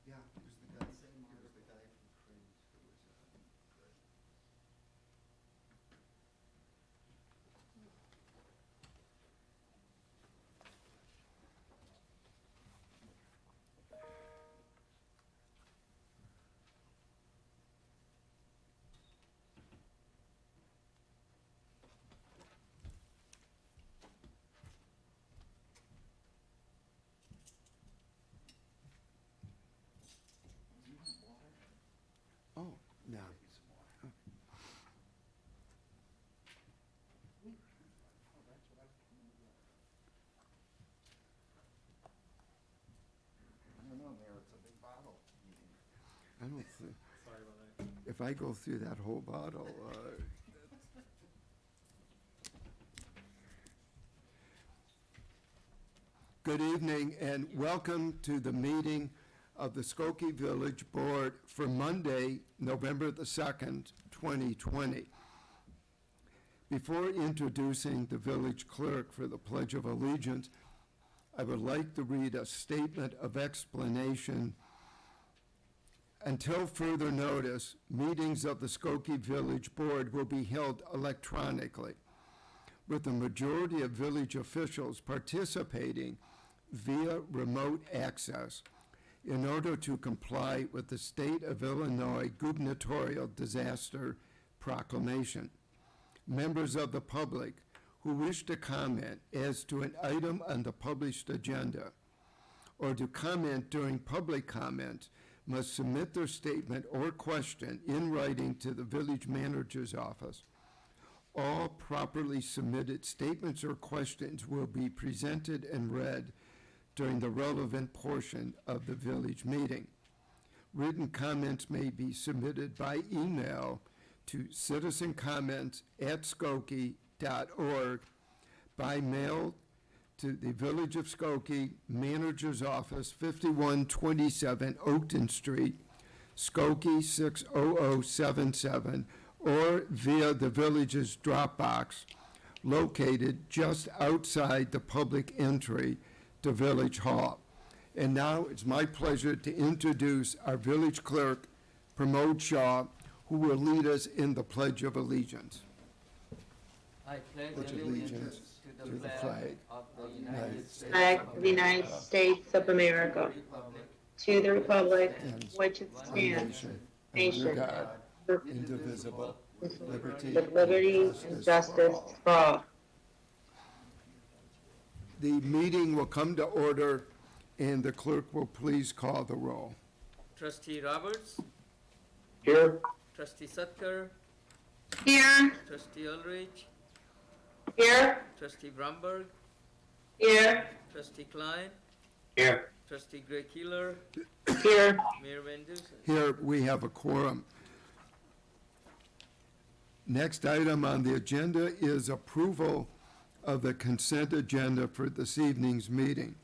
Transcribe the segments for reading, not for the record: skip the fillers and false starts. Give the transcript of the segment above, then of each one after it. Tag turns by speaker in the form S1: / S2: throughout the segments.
S1: Yeah, he was the guy, he was the guy from Cranes who was, good. Do you want water?
S2: Oh, no.
S1: Get you some water. Oh, that's what I was coming to get. I don't know, Mayor, it's a big bottle.
S2: I don't think,
S3: Sorry about that.
S2: if I go through that whole bottle, Good evening and welcome to the meeting of the Skokie Village Board for Monday, November the 2nd, 2020. Before introducing the village clerk for the Pledge of Allegiance, I would like to read a statement of explanation. Until further notice, meetings of the Skokie Village Board will be held electronically, with the majority of village officials participating via remote access in order to comply with the State of Illinois gubernatorial disaster proclamation. Members of the public who wish to comment as to an item on the published agenda or to comment during public comment must submit their statement or question in writing to the village manager's office. All properly submitted statements or questions will be presented and read during the relevant portion of the village meeting. Written comments may be submitted by email to citizencomments@skokie.org, by mail to the Village of Skokie, Manager's Office, 5127 Oakton Street, Skokie 60077, or via the village's Dropbox, located just outside the public entry to Village Hall. And now it's my pleasure to introduce our village clerk, Pramod Shah, who will lead us in the Pledge of Allegiance.
S4: I pledge
S2: Pledge
S4: allegiance to the flag of the United States
S5: flag of the United States of America,
S4: Republic,
S5: to the republic
S2: And
S5: which it
S2: one
S5: stands,
S2: nation,
S5: nation,
S2: under God,
S5: for-
S2: indivisible, liberty,
S5: with liberty and justice for all.
S2: The meeting will come to order, and the clerk will please call the roll.
S4: Trustee Roberts,
S1: Here.
S4: Trustee Sutker,
S5: Here.
S4: Trustee Ulrich,
S5: Here.
S4: Trustee Bromberg,
S5: Here.
S4: Trustee Klein,
S1: Here.
S4: Trustee Gray Keeler,
S5: Here.
S4: Mayor Van Dusen.
S2: Here, we have a quorum. Next item on the agenda is approval of the consent agenda for this evening's meeting.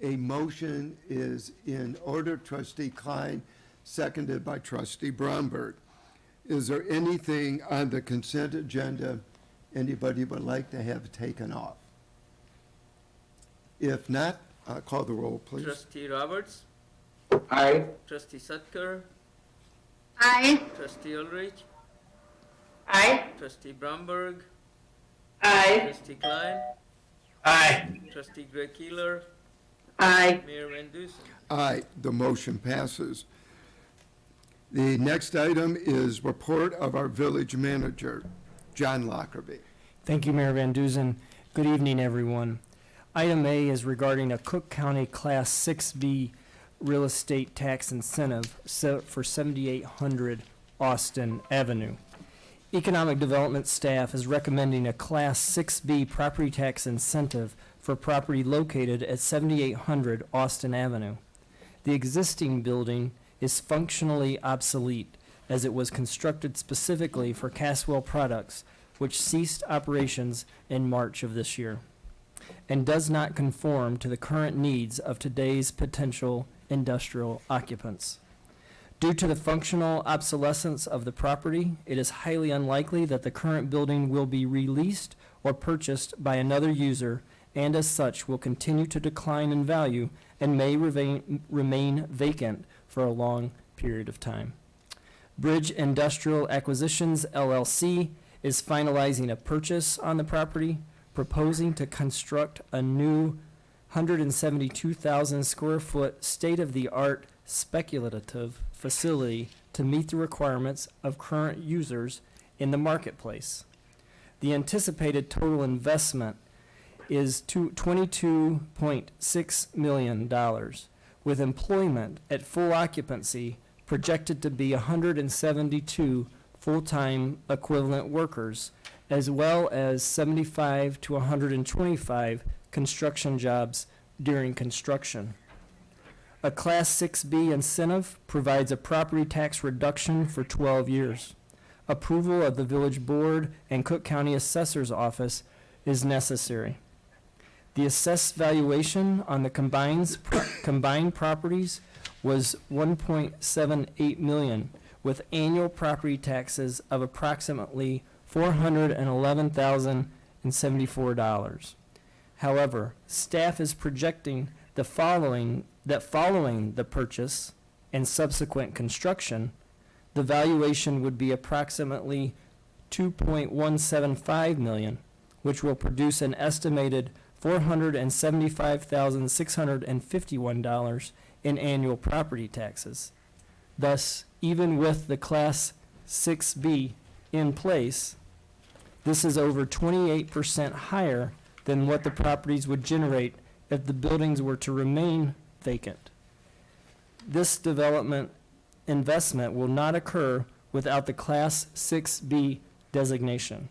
S2: A motion is in order. Trustee Klein, seconded by Trustee Bromberg. Is there anything on the consent agenda anybody would like to have taken off? If not, call the roll, please.
S4: Trustee Roberts,
S1: Aye.
S4: Trustee Sutker,
S5: Aye.
S4: Trustee Ulrich,
S5: Aye.
S4: Trustee Bromberg,
S5: Aye.
S4: Trustee Klein,
S1: Aye.
S4: Trustee Gray Keeler,
S5: Aye.
S4: Mayor Van Dusen.
S2: Aye, the motion passes. The next item is report of our village manager, John Lockerbie.
S6: Thank you, Mayor Van Dusen. Good evening, everyone. Item A is regarding a Cook County Class 6B real estate tax incentive for 7800 Austin Avenue. Economic Development staff is recommending a Class 6B property tax incentive for property located at 7800 Austin Avenue. The existing building is functionally obsolete as it was constructed specifically for Caswell Products, which ceased operations in March of this year, and does not conform to the current needs of today's potential industrial occupants. Due to the functional obsolescence of the property, it is highly unlikely that the current building will be released or purchased by another user, and as such will continue to decline in value and may remain vacant for a long period of time. Bridge Industrial Acquisitions LLC is finalizing a purchase on the property, proposing to construct a new 172,000 square foot state-of-the-art speculative facility to meet the requirements of current users in the marketplace. The anticipated total investment is $22.6 million, with employment at full occupancy projected to be 172 full-time equivalent workers, as well as 75 to 125 construction jobs during construction. A Class 6B incentive provides a property tax reduction for 12 years. Approval of the Village Board and Cook County Assessor's Office is necessary. The assessed valuation on the combined properties was $1.78 million, with annual property taxes of approximately $411,074. However, staff is projecting that following the purchase and subsequent construction, the valuation would be approximately $2.175 million, which will produce an estimated $475,651 in annual property taxes. Thus, even with the Class 6B in place, this is over 28% higher than what the properties would generate if the buildings were to remain vacant. This development investment will not occur without the Class 6B designation.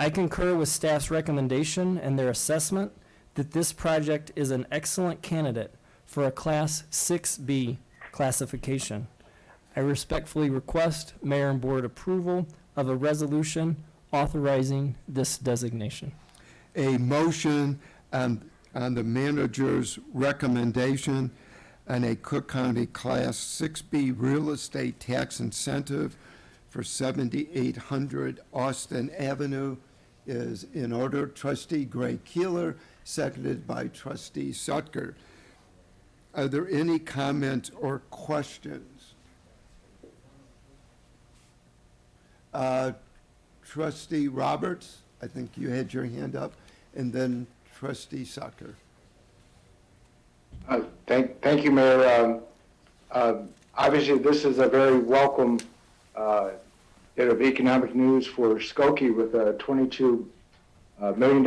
S6: I concur with staff's recommendation and their assessment that this project is an excellent candidate for a Class 6B classification. I respectfully request Mayor and Board approval of a resolution authorizing this designation.
S2: A motion on the manager's recommendation on a Cook County Class 6B real estate tax incentive for 7800 Austin Avenue is in order. Trustee Gray Keeler, seconded by Trustee Sutker. Are there any comments or questions? Trustee Roberts, I think you had your hand up, and then Trustee Sutker.
S3: Thank you, Mayor. Obviously, this is a very welcome bit of economic news for Skokie with a $22 million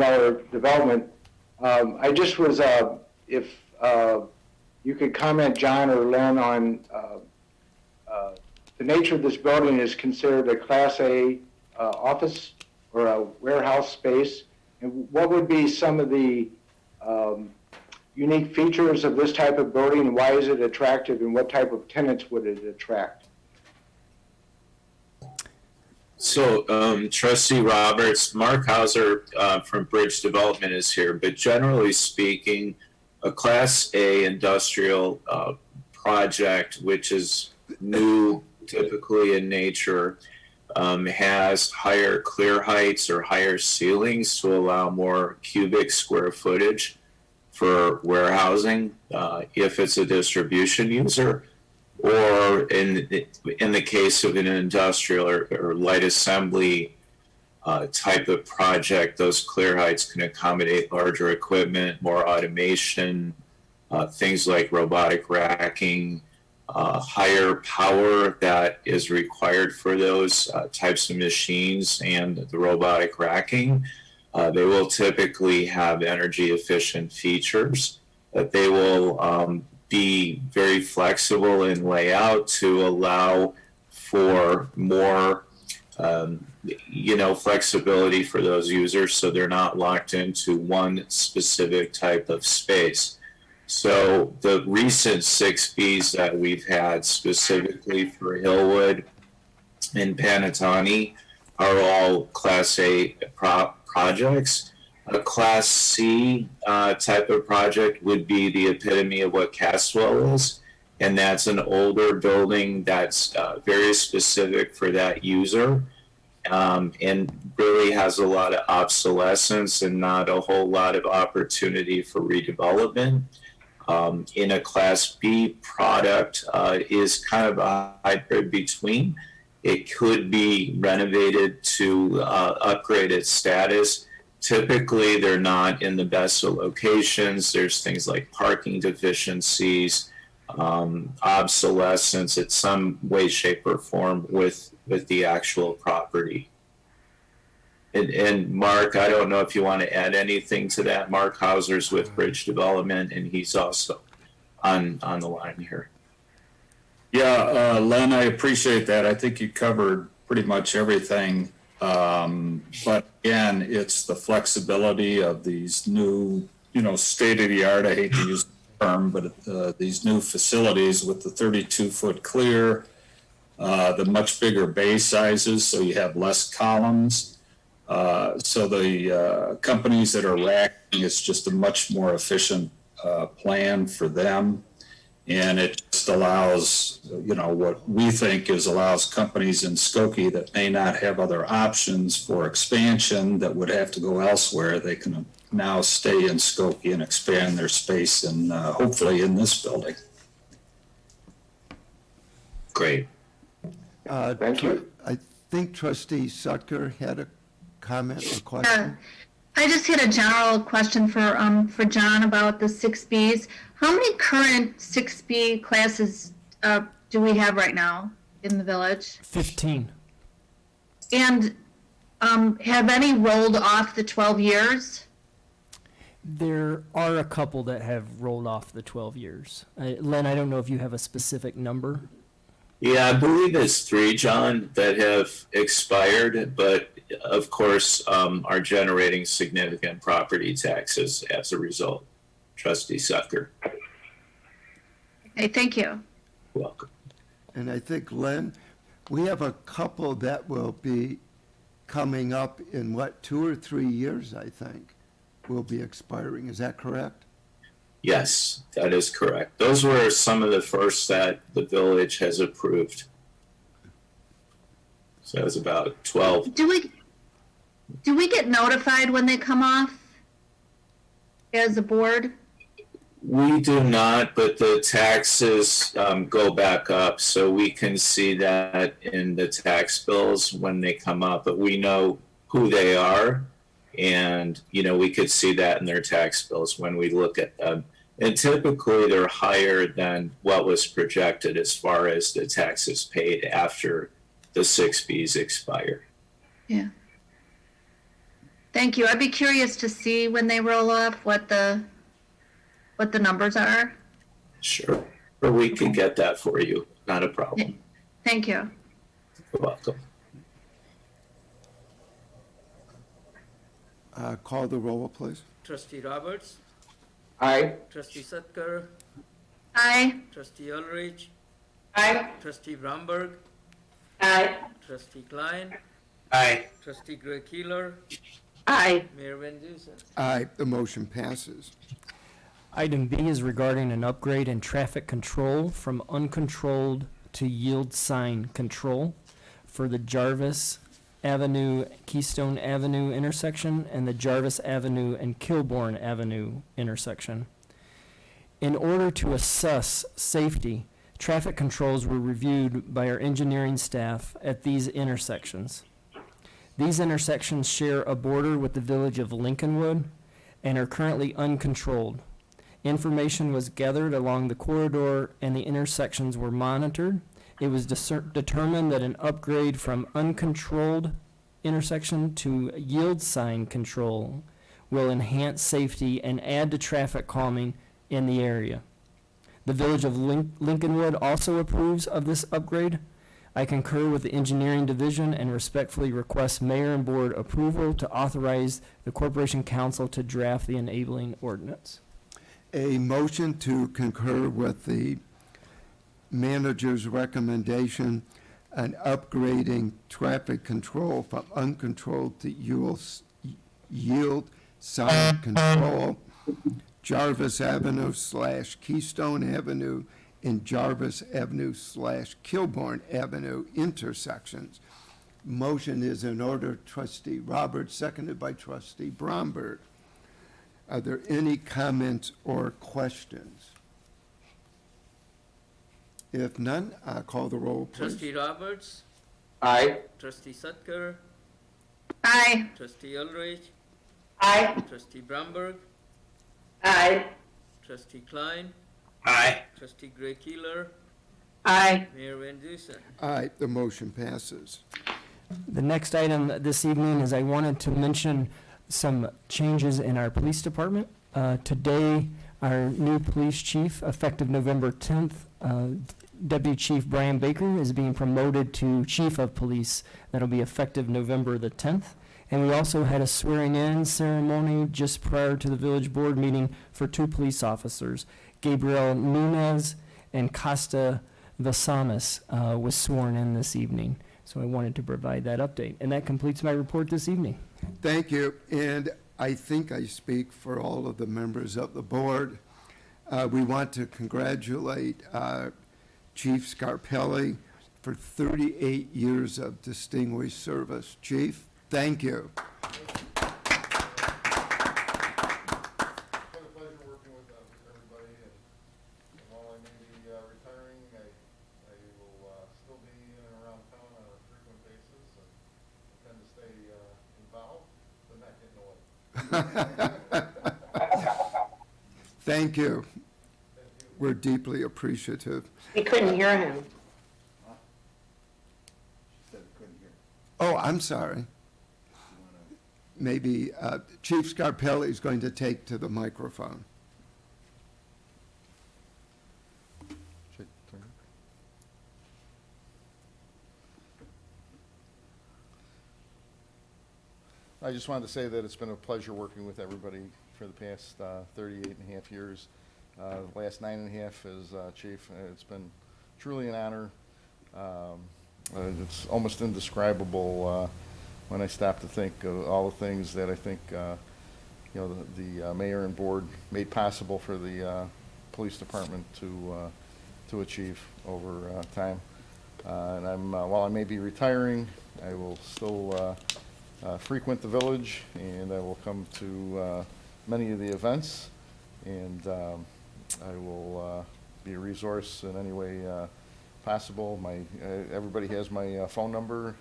S3: development. I just was, if you could comment, John or Len, on the nature of this building is considered a Class A office or a warehouse space, and what would be some of the unique features of this type of building, and why is it attractive, and what type of tenants would it attract?
S7: So, Trustee Roberts, Mark Hauser from Bridge Development is here, but generally speaking, a Class A industrial project, which is new typically in nature, has higher clear heights or higher ceilings to allow more cubic square footage for warehousing if it's a distribution user, or in the case of an industrial or light assembly type of project, those clear heights can accommodate larger equipment, more automation, things like robotic racking, higher power that is required for those types of machines and the robotic racking. They will typically have energy efficient features that they will be very flexible in layout to allow for more flexibility for those users, so they're not locked into one specific type of space. So the recent 6Bs that we've had specifically for Hillwood and Panatani are all Class A projects. A Class C type of project would be the epitome of what Castwell is, and that's an older building that's very specific for that user, and really has a lot of obsolescence and not a whole lot of opportunity for redevelopment. in a Class B product is kind of a hybrid between. It could be renovated to upgrade its status. Typically, they're not in the best of locations. There's things like parking deficiencies, obsolescence in some way, shape, or form with the actual property. And Mark, I don't know if you want to add anything to that. Mark Hauser's with Bridge Development, and he's also on the line here.
S8: Yeah, Len, I appreciate that. I think you covered pretty much everything. But again, it's the flexibility of these new, state of the art, I hate to use the term, but these new facilities with the 32-foot clear, the much bigger bay sizes, so you have less columns. So the companies that are racking, it's just a much more efficient plan for them. And it just allows, what we think allows companies in Skokie that may not have other options for expansion that would have to go elsewhere. They can now stay in Skokie and expand their space and hopefully in this building.
S7: Great.
S3: Thank you.
S2: I think Trustee Sutker had a comment or question.
S5: I just had a general question for John about the 6Bs. How many current 6B classes do we have right now in the village?
S6: 15.
S5: And have any rolled off the 12 years?
S6: There are a couple that have rolled off the 12 years. Len, I don't know if you have a specific number.
S7: Yeah, I believe it's 3, John, that have expired, but of course are generating significant property taxes as a result. Trustee Sutker.
S5: Okay, thank you.
S7: Welcome.
S2: And I think, Len, we have a couple that will be coming up in 2 or 3 years, I think, will be expiring. Is that correct?
S7: Yes, that is correct. Those were some of the first that the village has approved. So it was about 12.
S5: Do we get notified when they come off as a board?
S7: We do not, but the taxes go back up, so we can see that in the tax bills when they come up, but we know who they are, and, we could see that in their tax bills when we look at them. And typically, they're higher than what was projected as far as the taxes paid after the 6Bs expire.
S5: Yeah. Thank you. I'd be curious to see when they roll off what the numbers are.
S7: Sure. Or we can get that for you. Not a problem.
S5: Thank you.
S7: You're welcome.
S2: Call the roll, please.
S4: Trustee Roberts,
S3: Aye.
S4: Trustee Sutker,
S5: Aye.
S4: Trustee Ulrich,
S5: Aye.
S4: Trustee Bromberg,
S5: Aye.
S4: Trustee Klein,
S7: Aye.
S4: Trustee Greg Keeler,
S5: Aye.
S4: Mayor Van Dusen.
S2: Aye, the motion passes.
S6: Item B is regarding an upgrade in traffic control from uncontrolled to yield sign control for the Jarvis Avenue, Keystone Avenue intersection and the Jarvis Avenue and Kilbourne Avenue intersection. In order to assess safety, traffic controls were reviewed by our engineering staff at these intersections. These intersections share a border with the village of Lincolnwood and are currently uncontrolled. Information was gathered along the corridor and the intersections were monitored. It was determined that an upgrade from uncontrolled intersection to yield sign control will enhance safety and add to traffic calming in the area. The village of Lincolnwood also approves of this upgrade. I concur with the engineering division and respectfully request mayor and board approval to authorize the corporation council to draft the enabling ordinance.
S2: A motion to concur with the manager's recommendation on upgrading traffic control from uncontrolled to yield sign control, Jarvis Avenue / Keystone Avenue and Jarvis Avenue / Kilbourne Avenue intersections. Motion is in order. Trustee Roberts, seconded by Trustee Bromberg. Are there any comments or questions? If none, call the roll, please.
S4: Trustee Roberts,
S3: Aye.
S4: Trustee Sutker,
S5: Aye.
S4: Trustee Ulrich,
S5: Aye.
S4: Trustee Bromberg,
S5: Aye.
S4: Trustee Klein,
S7: Aye.
S4: Trustee Gray Keeler,
S5: Aye.
S4: Mayor Van Dusen.
S2: Aye, the motion passes.
S6: The next item this evening is I wanted to mention some changes in our police department. Today, our new police chief, effective November 10th, Deputy Chief Brian Baker is being promoted to Chief of Police. That'll be effective November the 10th. And we also had a swearing-in ceremony just prior to the village board meeting for 2 police officers. Gabriel Nunez and Costa Vasamis was sworn in this evening. So I wanted to provide that update. And that completes my report this evening.
S2: Thank you, and I think I speak for all of the members of the board. We want to congratulate Chief Scarpelli for 38 years of distinguished service. Chief, thank you.
S1: It's been a pleasure working with everybody, and while I may be retiring, I will still be in and around town on a frequent basis, and tend to stay involved, but not getting away.
S2: Thank you. We're deeply appreciative.
S9: We couldn't hear him.
S1: She said couldn't hear.
S2: Oh, I'm sorry. Maybe Chief Scarpelli is going to take to the microphone. I just wanted to say that it's been a pleasure working with everybody for the past 38 and a half years. The last 9.5 as chief. It's been truly an honor. It's almost indescribable when I stop to think of all the things that I think the mayor and board made possible for the police department to achieve over time. And while I may be retiring, I will still frequent the village, and I will come to many of the events, and I will be a resource in any way possible. Everybody has my phone number.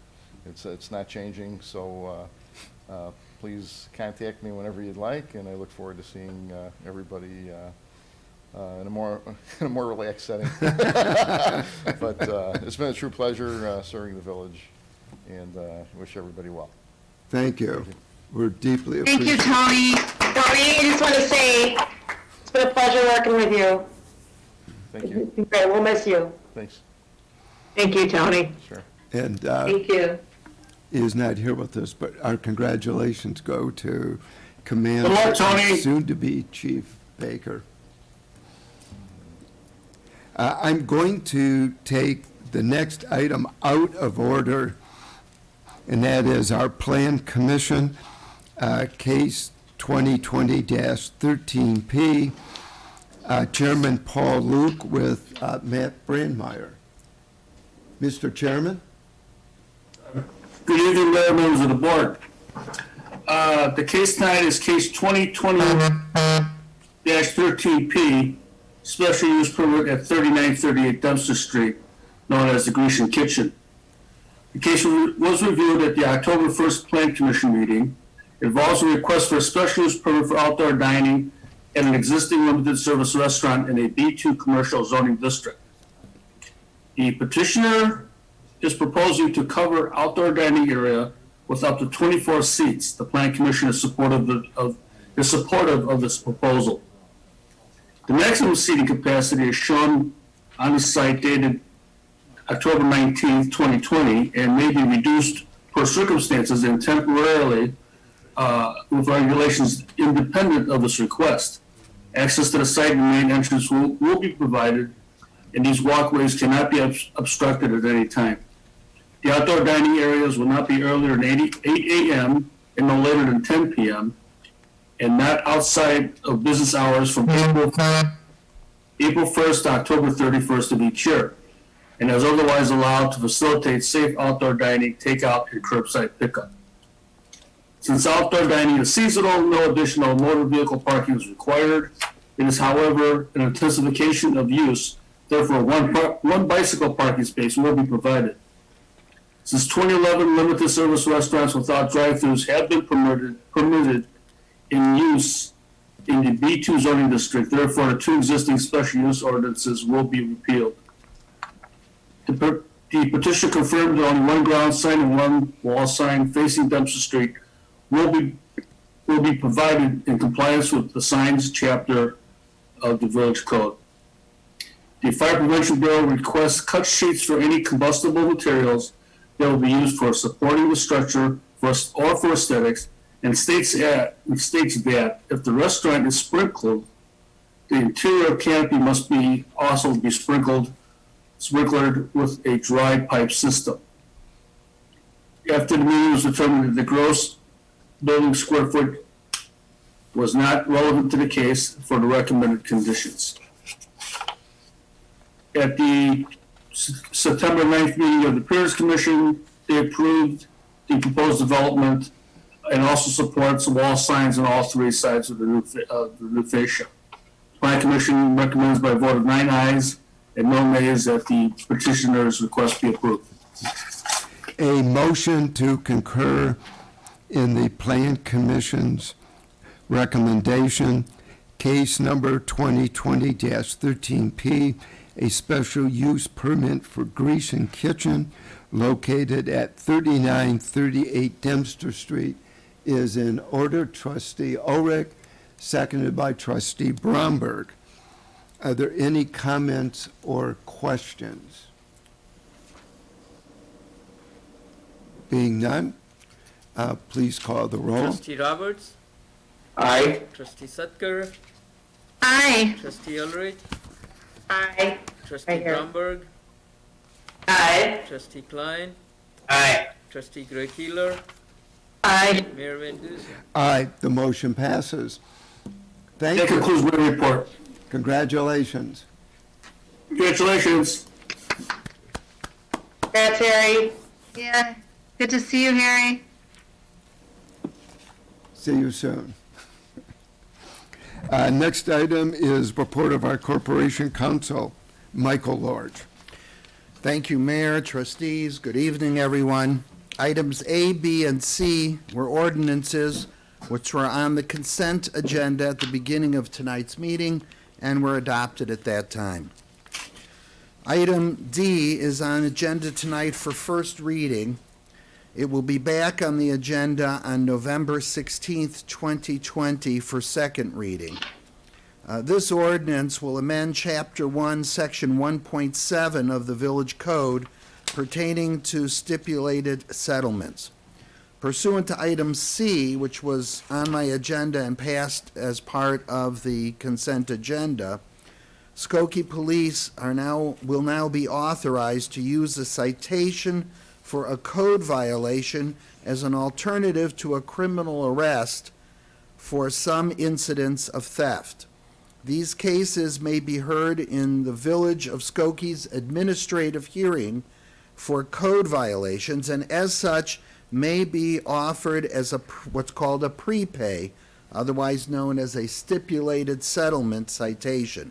S2: It's not changing, so please contact me whenever you'd like, and I look forward to seeing everybody in a more relaxed setting. But it's been a true pleasure serving the village, and wish everybody well. Thank you. We're deeply
S5: Thank you,
S2: appreciative.
S5: Tony.
S9: Tony, I just want to say, it's been a pleasure working with you.
S3: Thank you.
S9: It's been great. We'll miss you.
S3: Thanks.
S9: Thank you, Tony.
S3: Sure.
S2: And
S9: Thank you.
S2: he is not here with us, but our congratulations go to Commander,
S9: Good luck, Tony.
S2: soon-to-be Chief Baker. I'm going to take the next item out of order, and that is our Plan Commission, case 2020-13P. Chairman Paul Luke with Matt Brandmeier. Mr. Chairman?
S10: Good evening, Mayor, members of the board. The case tonight is case 2020-13P, special use permit at 3938 Dempster Street, known as the Grecian Kitchen. The case was reviewed at the October 1st Plan Commission meeting. It involves a request for a special use permit for outdoor dining at an existing limited service restaurant in a B2 commercial zoning district. The petitioner is proposing to cover outdoor dining area with up to 24 seats. The Plan Commission is supportive of this proposal. The maximum seating capacity is shown on the site dated October 19th, 2020, and may be reduced per circumstances and temporarily with regulations independent of this request. Access to the site and main entrance will be provided, and these walkways cannot be obstructed at any time. The outdoor dining areas will not be earlier than 8 a.m. and no later than 10 p.m., and not outside of business hours from April 1st to October 31st of each year, and as otherwise allowed to facilitate safe outdoor dining, takeout, and curbside pickup. Since outdoor dining is seasonal, no additional motor vehicle parking is required. It is, however, an intensification of use Therefore, one bicycle parking space will be provided. Since 2011, limited service restaurants without drive-throughs have been permitted in use in the B2 zoning district. Therefore, the two existing special use ordinances will be repealed. The petition confirmed that only one ground sign and one wall sign facing Dempster Street will be provided in compliance with the signs chapter of the Village Code. The Fire Prevention Bureau requests cut sheets for any combustible materials that will be used for supporting the structure or for aesthetics, and states that if the restaurant is sprinkled, the interior canopy must also be sprinklered with a dry pipe system. After the meeting was determined that the gross building square foot was not relevant to the case for the recommended conditions. At the September 9th meeting of the Piers Commission, they approved the proposed development and also supports wall signs on all three sides of the new fascia. Plan Commission recommends by a vote of 9 ayes and no nays that the petitioner's request be approved.
S2: A motion to concur in the Plan Commission's recommendation, case number 2020-13P, a special use permit for Grecian Kitchen located at 3938 Dempster Street is in order. Trustee Ulrich, seconded by Trustee Bromberg. Are there any comments or questions? Being none, please call the roll.
S4: Trustee Roberts,
S3: Aye.
S4: Trustee Sutker,
S5: Aye.
S4: Trustee Ulrich,
S9: Aye.
S4: Trustee
S9: Right here.
S4: Bromberg,
S9: Aye.
S4: Trustee Klein,
S3: Aye.
S4: Trustee Gray Keeler,
S9: Aye.
S4: Mayor Van Dusen.
S2: Aye, the motion passes. Thank
S10: That
S2: you.
S10: concludes my report.
S2: Congratulations.
S10: Congratulations.
S9: Congrats, Harry.
S5: Yeah, good to see you, Harry.
S2: See you soon. Next item is report of our Corporation Counsel, Michael Lorge.
S11: Thank you, Mayor, trustees. Good evening, everyone. Items A, B, and C were ordinances which were on the consent agenda at the beginning of tonight's meeting and were adopted at that time. Item D is on agenda tonight for first reading. It will be back on the agenda on November 16th, 2020 for second reading. This ordinance will amend Chapter 1, Section 1.7 of the Village Code pertaining to stipulated settlements. Pursuant to item C, which was on my agenda and passed as part of the consent agenda, Skokie Police will now be authorized to use a citation for a code violation as an alternative to a criminal arrest for some incidents of theft. These cases may be heard in the Village of Skokie's administrative hearing for code violations, and as such may be offered as what's called a prepay, otherwise known as a stipulated settlement citation.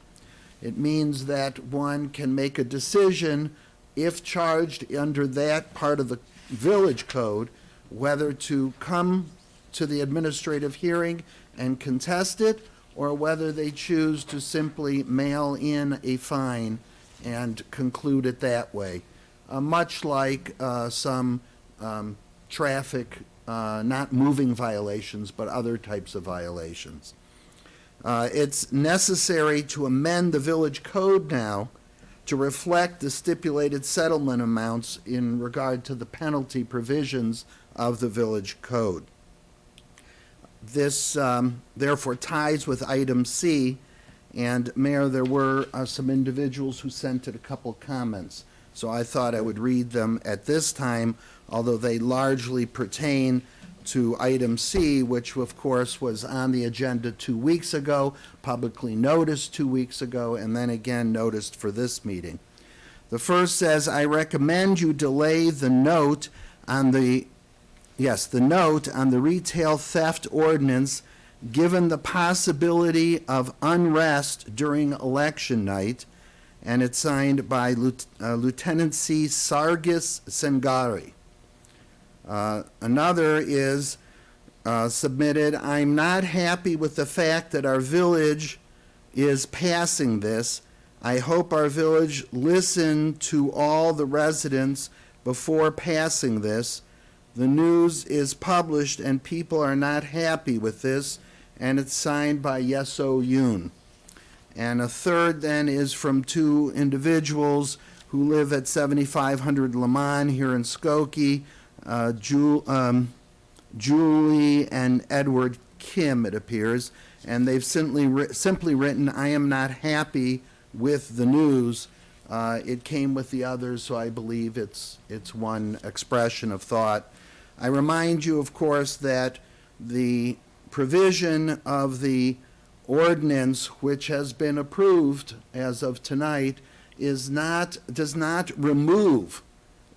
S11: It means that one can make a decision, if charged under that part of the village code, whether to come to the administrative hearing and contest it, or whether they choose to simply mail in a fine and conclude it that way. Much like some traffic, not moving violations, but other types of violations. It's necessary to amend the village code now to reflect the stipulated settlement amounts in regard to the penalty provisions of the village code. This therefore ties with item C, and Mayor, there were some individuals who sent it a couple comments, so I thought I would read them at this time, although they largely pertain to item C, which of course was on the agenda 2 weeks ago, publicly noticed 2 weeks ago, and then again noticed for this meeting. The first says, I recommend you delay the note on the retail theft ordinance, given the possibility of unrest during election night and it's signed by Lieutenant C. Sargis Sengari. Another is submitted, I'm not happy with the fact that our village is passing this. I hope our village listen to all the residents before passing this. The news is published and people are not happy with this, and it's signed by Yeso Yoon. And a third then is from two individuals who live at 7500 Lemon here in Skokie, Julie and Edward Kim, it appears, and they've simply written, I am not happy with the news. It came with the others, so I believe it's one expression of thought. I remind you, of course, that the provision of the ordinance, which has been approved as of tonight, does not remove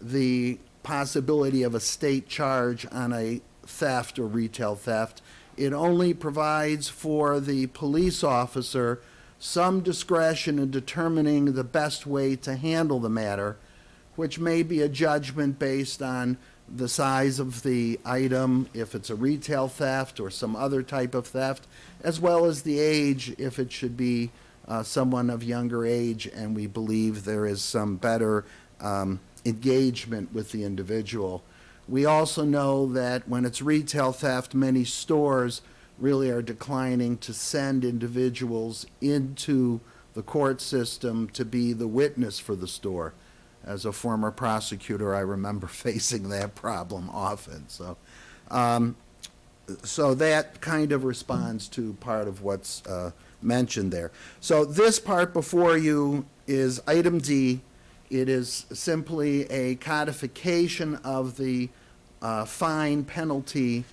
S11: the possibility of a state charge on a theft or retail theft. It only provides for the police officer some discretion in determining the best way to handle the matter, which may be a judgment based on the size of the item, if it's a retail theft or some other type of theft, as well as the age, if it should be someone of younger age, and we believe there is some better engagement with the individual. We also know that when it's retail theft, many stores really are declining to send individuals into the court system to be the witness for the store. As a former prosecutor, I remember facing that problem often. So that kind of responds to part of what's mentioned there. So this part before you is item D. It is simply a codification of the fine penalty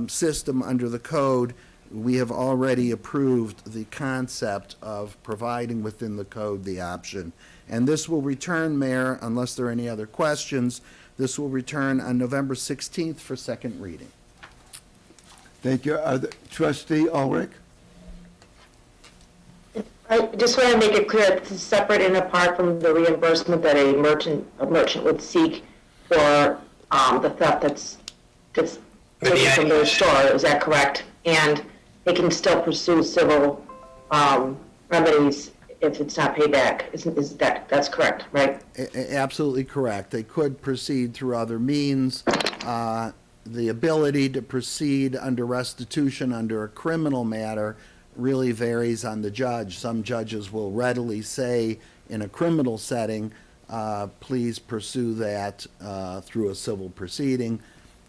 S11: system under the code. We have already approved the concept of providing within the code the option. And this will return, Mayor, unless there are any other questions, this will return on November 16th for second reading.
S2: Thank you. Trustee Ulrich?
S9: I just want to make it clear that this is separate and apart from the reimbursement that a merchant would seek for the theft that's taken from their store. Is that correct? And they can still pursue civil remedies if it's not paid back. That's correct, right?
S11: Absolutely correct. They could proceed through other means. The ability to proceed under restitution under a criminal matter really varies on the judge. Some judges will readily say in a criminal setting, please pursue that through a civil proceeding.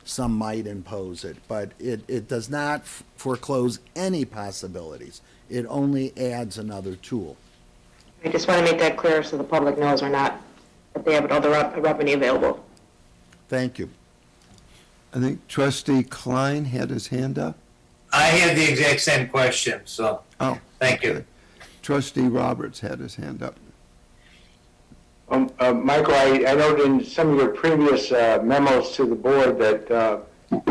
S11: Some might impose it, but it does not foreclose any possibilities. It only adds another tool.
S9: I just want to make that clear so the public knows or not that they have other revenue available.
S11: Thank you.
S2: I think Trustee Klein had his hand up.
S4: I had the exact same question, so
S2: Oh,
S4: thank you.
S2: okay. Trustee Roberts had his hand up.
S3: Michael, I noted in some of your previous memos to the board that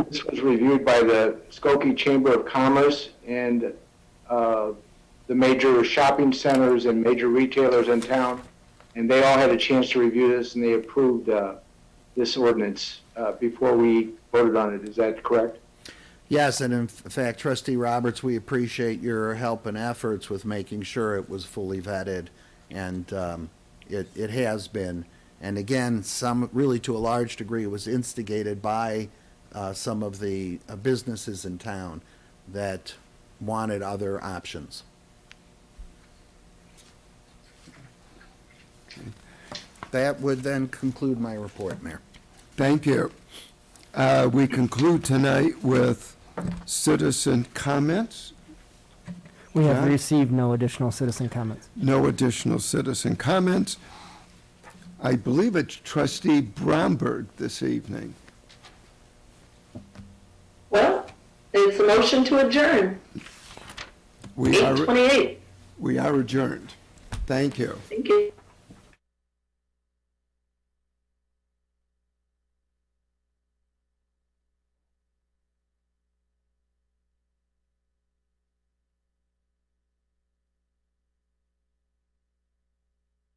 S3: this was reviewed by the Skokie Chamber of Commerce and the major shopping centers and major retailers in town, and they all had a chance to review this, and they approved this ordinance before we voted on it. Is that correct?
S11: Yes, and in fact, Trustee Roberts, we appreciate your help and efforts with making sure it was fully vetted, and it has been. And again, really to a large degree, was instigated by some of the businesses in town that wanted other options. That would then conclude my report, Mayor.
S2: Thank you. We conclude tonight with citizen comments.
S6: We have
S2: John?
S6: received no additional citizen comments.
S2: No additional citizen comments. I believe it's Trustee Bromberg this evening.
S9: Well, it's a motion to adjourn.
S2: We are
S9: 8:28.
S2: adjourned. Thank you.
S9: Thank you.